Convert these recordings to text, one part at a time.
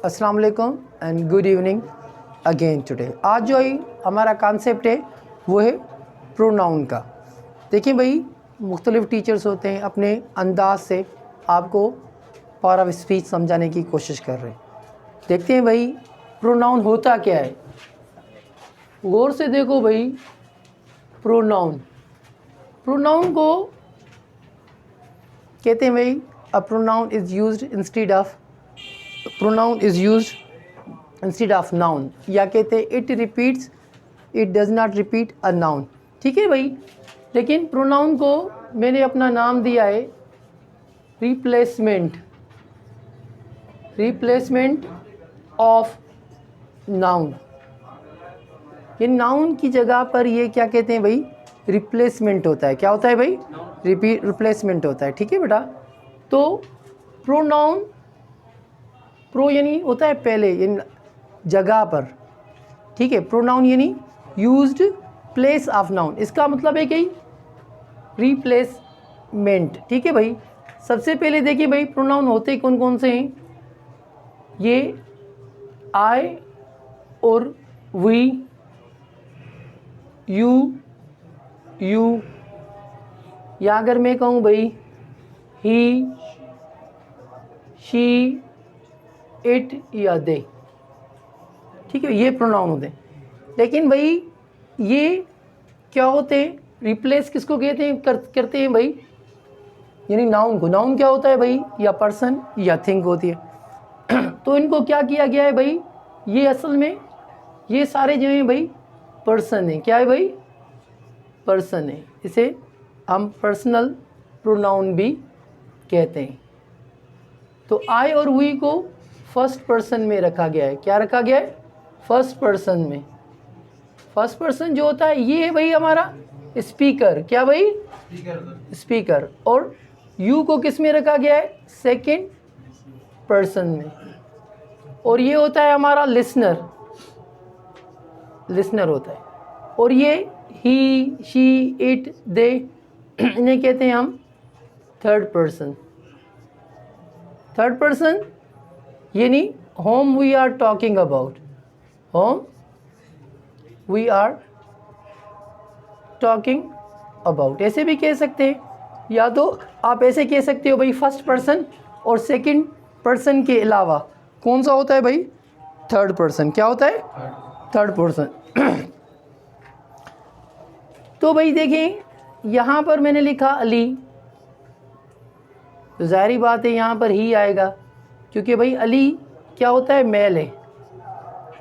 अस्सलाम वालेकुम and good evening again today. आज जो हमारा कॉन्सेप्ट है वो है प्रोनाउन का। देखिए भाई, मुख्तलिफ़ टीचर्स होते हैं, अपने अंदाज से आपको पावर ऑफ स्पीच समझाने की कोशिश कर रहे हैं। देखते हैं भाई प्रोनाउन होता क्या है। गौर से देखो भाई, प्रोनाउन को कहते हैं भाई a pronoun is used instead of noun, या कहते हैं it does not repeat a noun. ठीक है भाई, लेकिन प्रोनाउन को मैंने अपना नाम दिया है रिप्लेसमेंट ऑफ नाउन। ये नाउन की जगह पर ये क्या कहते हैं भाई, रिप्लेसमेंट होता है। क्या होता है भाई? रिप्लेसमेंट होता है। ठीक है बेटा, तो प्रोनाउन, प्रो यानी होता है पहले, यानी जगह पर। ठीक है, प्रोनाउन यानी यूज्ड प्लेस ऑफ नाउन, इसका मतलब है कि रिप्लेसमेंट। ठीक है भाई, सबसे पहले देखिए भाई प्रोनाउन होते कौन कौन से हैं। ये आई और वी, यू, या अगर मैं कहूँ भाई ही, शी, इट या दे। ठीक है, ये प्रोनाउन होते हैं। लेकिन भाई ये क्या होते हैं, रिप्लेस किसको कहते हैं, करते हैं भाई, यानी नाउन को। नाउन क्या होता है भाई, या पर्सन या थिंग होती है। तो इनको क्या किया गया है भाई, ये असल में ये सारे जो हैं भाई पर्सन है। क्या है भाई? पर्सन है। इसे हम पर्सनल प्रोनाउन भी कहते हैं। तो आई और वी को फर्स्ट पर्सन में रखा गया है। क्या रखा गया है? फर्स्ट पर्सन में। फर्स्ट पर्सन जो होता है ये है भाई हमारा स्पीकर। क्या भाई? स्पीकर। और यू को किस में रखा गया है? सेकंड पर्सन में। और ये होता है हमारा लिसनर होता है। और ये ही, शी, इट, दे, इन्हें कहते हैं हम थर्ड पर्सन यानी whom we are talking about. ऐसे भी कह सकते हैं, या तो आप ऐसे कह सकते हो भाई फर्स्ट पर्सन और सेकंड पर्सन के अलावा कौन सा होता है भाई? Third person. क्या होता है? Third person. तो भाई देखें, यहाँ पर मैंने लिखा अली, तो ज़ाहिरी बात है यहाँ पर ही आएगा, क्योंकि भाई अली क्या होता है? मेल है।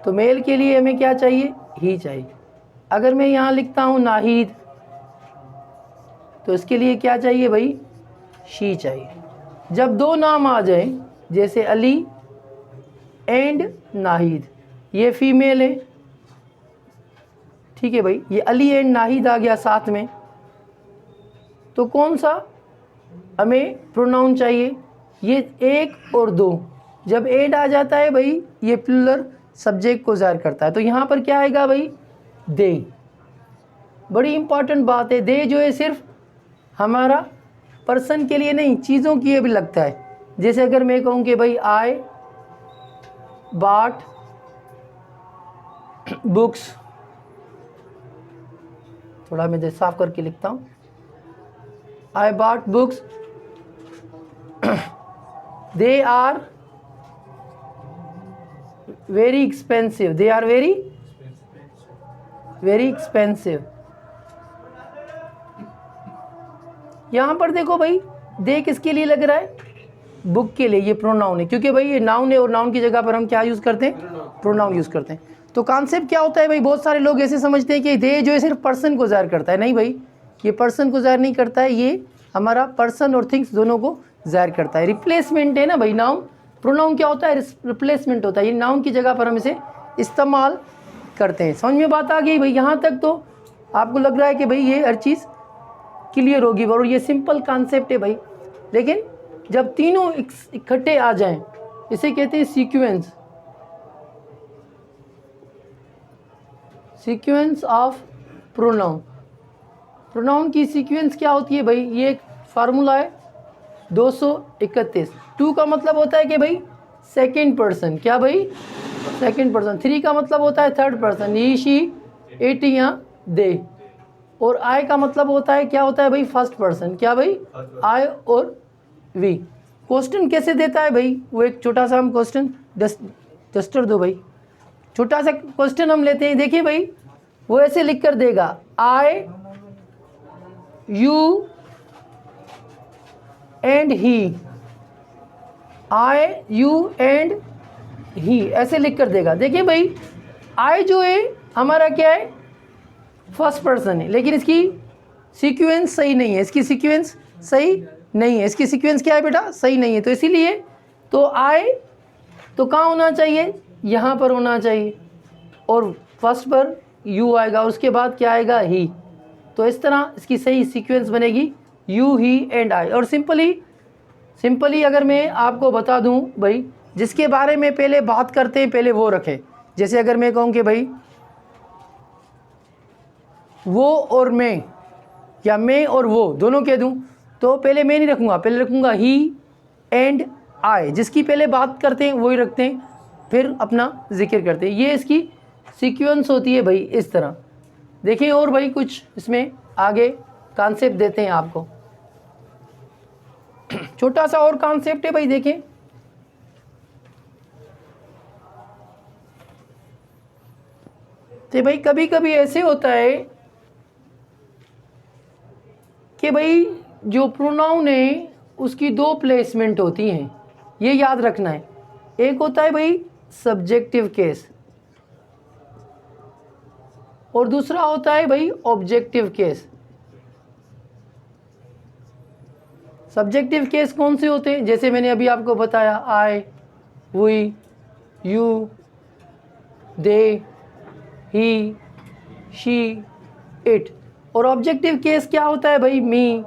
तो मेल के लिए हमें क्या चाहिए? ही चाहिए। अगर मैं यहाँ लिखता हूँ नाहिद, तो इसके लिए क्या चाहिए भाई? शी चाहिए। जब दो नाम आ जाएं, जैसे अली एंड नाहिद, ये फीमेल है। ठीक है भाई, ये अली एंड नाहिद आ गया साथ में, तो कौन सा हमें प्रोनाउन चाहिए? ये एक और दो। जब एंड आ जाता है भाई, ये प्लूरल सब्जेक्ट को ज़ाहिर करता है। तो यहाँ पर क्या आएगा भाई? दे। बड़ी इंपॉर्टेंट बात है, दे जो है सिर्फ हमारा पर्सन के लिए नहीं, चीज़ों के लिए भी लगता है। जैसे अगर मैं कहूँ कि भाई आई बॉट बुक्स, थोड़ा मैं साफ करके लिखता हूँ, I bought books, they are very expensive. यहाँ पर देखो भाई, दे किसके लिए लग रहा है? बुक के लिए। ये प्रोनाउन है, क्योंकि भाई ये नाउन है और नाउन की जगह पर हम क्या यूज़ करते हैं? प्रोनाउन यूज़ करते हैं। तो कॉन्सेप्ट क्या होता है भाई, बहुत सारे लोग ऐसे समझते हैं कि दे जो है सिर्फ पर्सन को ज़ाहिर करता है। नहीं भाई, ये पर्सन को ज़ाहिर नहीं करता है, ये हमारा पर्सन और थिंग्स दोनों को ज़ाहिर करता है। रिप्लेसमेंट है ना भाई, नाउन। प्रोनाउन क्या होता है? रिप्लेसमेंट होता है। ये नाउन की जगह पर हम इसे इस्तेमाल करते हैं। समझ में बात आ गई भाई? यहाँ तक तो आपको लग रहा है कि भाई ये हर चीज़ क्लियर होगी, और ये सिंपल कॉन्सेप्ट है भाई। लेकिन जब तीनों इकट्ठे आ जाएं, इसे कहते हैं सीक्वेंस ऑफ प्रोनाउन की सीक्वेंस क्या होती है भाई? ये एक फार्मूला है 231। 2 का मतलब होता है कि भाई सेकंड पर्सन, क्या भाई सेकंड पर्सन। 3 का मतलब होता है third person, he she it या दे। और आई का मतलब होता है क्या होता है भाई फर्स्ट पर्सन, क्या भाई आई और वी। क्वेश्चन कैसे देता है भाई, वो एक छोटा सा हम क्वेश्चन डस्टर दो भाई, छोटा सा क्वेश्चन हम लेते हैं। देखिए भाई वो ऐसे लिख कर देगा I you and he, I you and he ऐसे लिख कर देगा। देखिए भाई आई जो है हमारा क्या है फर्स्ट पर्सन है, लेकिन इसकी सीक्वेंस सही नहीं है, इसकी सीक्वेंस सही नहीं है, इसकी सीक्वेंस क्या है बेटा सही नहीं है। तो इसीलिए तो आई तो कहाँ होना चाहिए, यहाँ पर होना चाहिए, और फर्स्ट पर यू आएगा, उसके बाद क्या आएगा ही। तो इस तरह इसकी सही सीक्वेंस बनेगी यू ही एंड आई। और सिंपली अगर मैं आपको बता दूं भाई, जिसके बारे में पहले बात करते हैं पहले वो रखें। जैसे अगर मैं कहूँ कि भाई वो और मैं, या मैं और वो दोनों कह दूं, तो पहले मैं नहीं रखूँगा, पहले रखूँगा ही एंड आई। जिसकी पहले बात करते हैं वही रखते हैं, फिर अपना जिक्र करते हैं। ये इसकी सीक्वेंस होती है भाई इस तरह। देखिए और भाई कुछ इसमें आगे कॉन्सेप्ट देते हैं आपको, छोटा सा और कॉन्सेप्ट है भाई। देखें तो भाई कभी कभी ऐसे होता है कि भाई जो प्रोनाउन है उसकी 2 प्लेसमेंट होती हैं, ये याद रखना है। एक होता है भाई सब्जेक्टिव केस और दूसरा होता है भाई ऑब्जेक्टिव केस। सब्जेक्टिव केस कौन से होते हैं, जैसे मैंने अभी आपको बताया I, we, you, they, he, she, it. और ऑब्जेक्टिव केस क्या होता है भाई मी,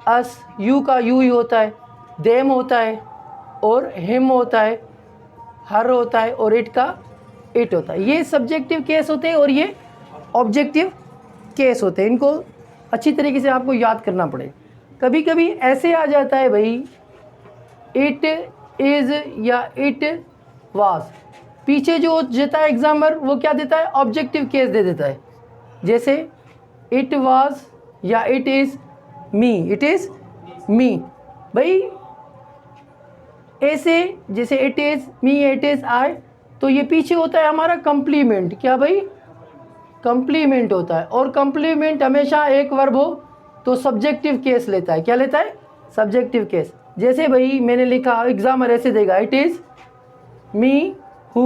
अस, यू का यू ही होता है, देम होता है और हिम होता है, हर होता है और इट का इट होता है। ये सब्जेक्टिव केस होते हैं और ये ऑब्जेक्टिव केस होते हैं। इनको अच्छी तरीके से आपको याद करना पड़ेगा। कभी कभी ऐसे आ जाता है भाई इट इज़ या इट वाज, पीछे जो देता है एग्जामर वो क्या देता है ऑब्जेक्टिव केस दे देता है। जैसे इट वाज या it is me, it is me भाई। ऐसे जैसे it is me, it is I, तो ये पीछे होता है हमारा कंप्लीमेंट, क्या भाई कंप्लीमेंट होता है। और कंप्लीमेंट हमेशा एक वर्ब हो तो सब्जेक्टिव केस लेता है, क्या लेता है सब्जेक्टिव केस। जैसे भाई मैंने लिखा एग्जामर ऐसे देगा it is me who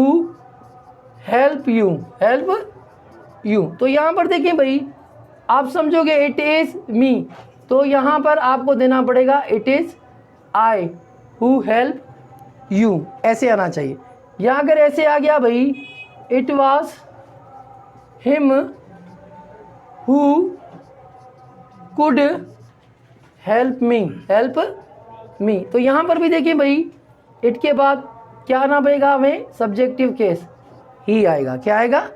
help you, help you. तो यहाँ पर देखिए भाई आप समझोगे इट इज़ मी, तो यहाँ पर आपको देना पड़ेगा it is I who help you, ऐसे आना चाहिए। या अगर ऐसे आ गया भाई it was him who could help me, help me. तो यहाँ पर भी देखिए भाई इट के बाद क्या आना पड़ेगा हमें सब्जेक्टिव केस ही आएगा, क्या आएगा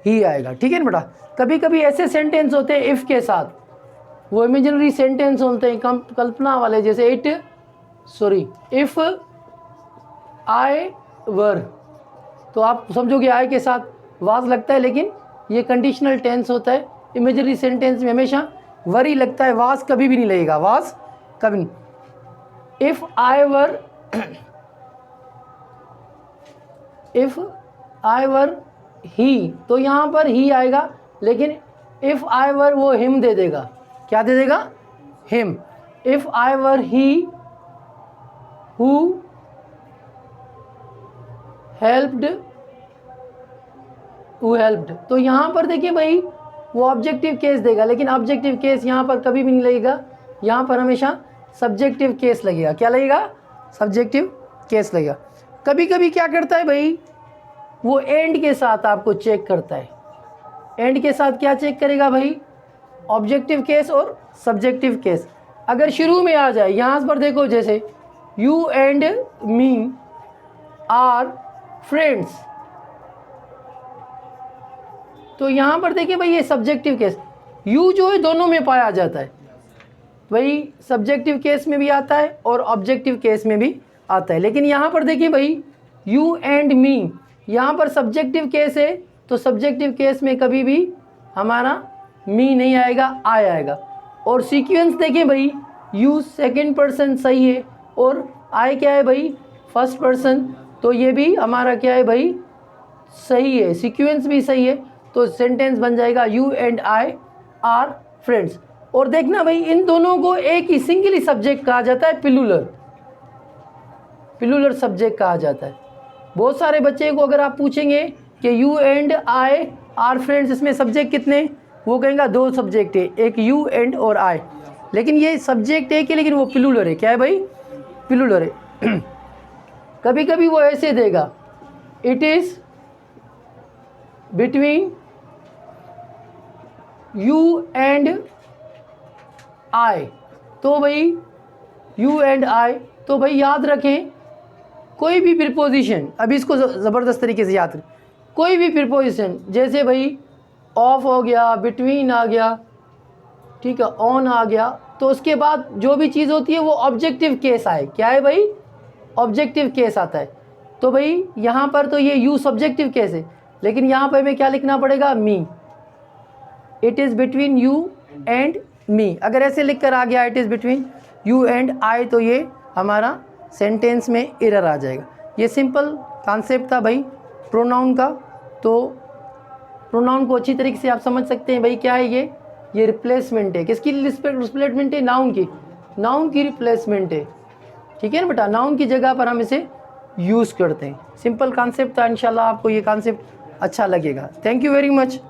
ही आएगा। ठीक है ना बेटा। कभी कभी ऐसे सेंटेंस होते हैं इफ़ के साथ, वो इमेजिनरी सेंटेंस होते हैं कल्पना वाले, जैसे इफ़ आई वर, तो आप समझोगे आई के साथ वाज लगता है, लेकिन ये कंडीशनल टेंस होता है। इमेजिनरी सेंटेंस में हमेशा वर ही लगता है, वाज कभी भी नहीं लगेगा, वाज कभी नहीं। इफ़ आई वर ही, तो यहाँ पर ही आएगा, लेकिन इफ़ आई वर वो हिम दे देगा, क्या दे देगा him. If I were he who helped, तो यहाँ पर देखिए भाई वो ऑब्जेक्टिव केस देगा, लेकिन ऑब्जेक्टिव केस यहाँ पर कभी भी नहीं लगेगा, यहाँ पर हमेशा सब्जेक्टिव केस लगेगा, क्या लगेगा सब्जेक्टिव केस लगेगा। कभी कभी क्या करता है भाई वो एंड के साथ आपको चेक करता है। एंड के साथ क्या चेक करेगा भाई ऑब्जेक्टिव केस और सब्जेक्टिव केस। अगर शुरू में आ जाए, यहाँ पर देखो जैसे you and me are friends, तो यहाँ पर देखिए भाई ये सब्जेक्टिव केस, यू जो है दोनों में पाया जाता है, वही सब्जेक्टिव केस में भी आता है और ऑब्जेक्टिव केस में भी आता है। लेकिन यहाँ पर देखिए भाई यू एंड मी, यहाँ पर सब्जेक्टिव केस है, तो सब्जेक्टिव केस में कभी भी हमारा मी नहीं आएगा, आई आएगा। और सीक्वेंस देखें भाई, यू सेकंड पर्सन सही है और आई क्या है भाई, फर्स्ट पर्सन, तो ये भी हमारा क्या है भाई, सही है, सीक्वेंस भी सही है। तो सेंटेंस बन जाएगा you and I R friends. और देखना भाई इन दोनों को एक ही सिंगल ही सब्जेक्ट कहा जाता है, पिलुलर, पिलुलर सब्जेक्ट कहा जाता है। बहुत सारे बच्चे को अगर आप पूछेंगे कि you and I R friends, इसमें सब्जेक्ट कितने, वो कहेंगे 2 सब्जेक्ट है, एक यू एंड और आई, लेकिन ये सब्जेक्ट एक है लेकिन वो पिलुलर है। क्या है भाई, पिलुलर है। कभी कभी वो ऐसे देगा, it is between you and I, तो भाई यू एंड आई, तो भाई याद रखें कोई भी प्रीपोजिशन, अभी इसको ज़बरदस्त तरीके से याद रखें, कोई भी प्रीपोजिशन जैसे भाई ऑफ हो गया, बिटवीन आ गया, ठीक है, ऑन आ गया, तो उसके बाद जो भी चीज़ होती है वो ऑब्जेक्टिव केस आए। क्या है भाई, ऑब्जेक्टिव केस आता है। तो भाई यहाँ पर तो ये यू सब्जेक्टिव केस है, लेकिन यहाँ पर हमें क्या लिखना पड़ेगा, me, it is between you and me. अगर ऐसे लिख कर आ गया it is between you and I, तो ये हमारा सेंटेंस में एरर आ जाएगा। ये सिंपल कॉन्सेप्ट था भाई प्रोनाउन का। तो प्रोनाउन को अच्छी तरीके से आप समझ सकते हैं भाई, क्या है ये रिप्लेसमेंट है। किसकी रिप्लेसमेंट है, नाउन की, नाउन की रिप्लेसमेंट है, ठीक है ना बेटा, नाउन की जगह पर हम इसे यूज़ करते हैं। सिंपल कॉन्सेप्ट था, इंशाल्लाह आपको ये कॉन्सेप्ट अच्छा लगेगा। Thank you very much.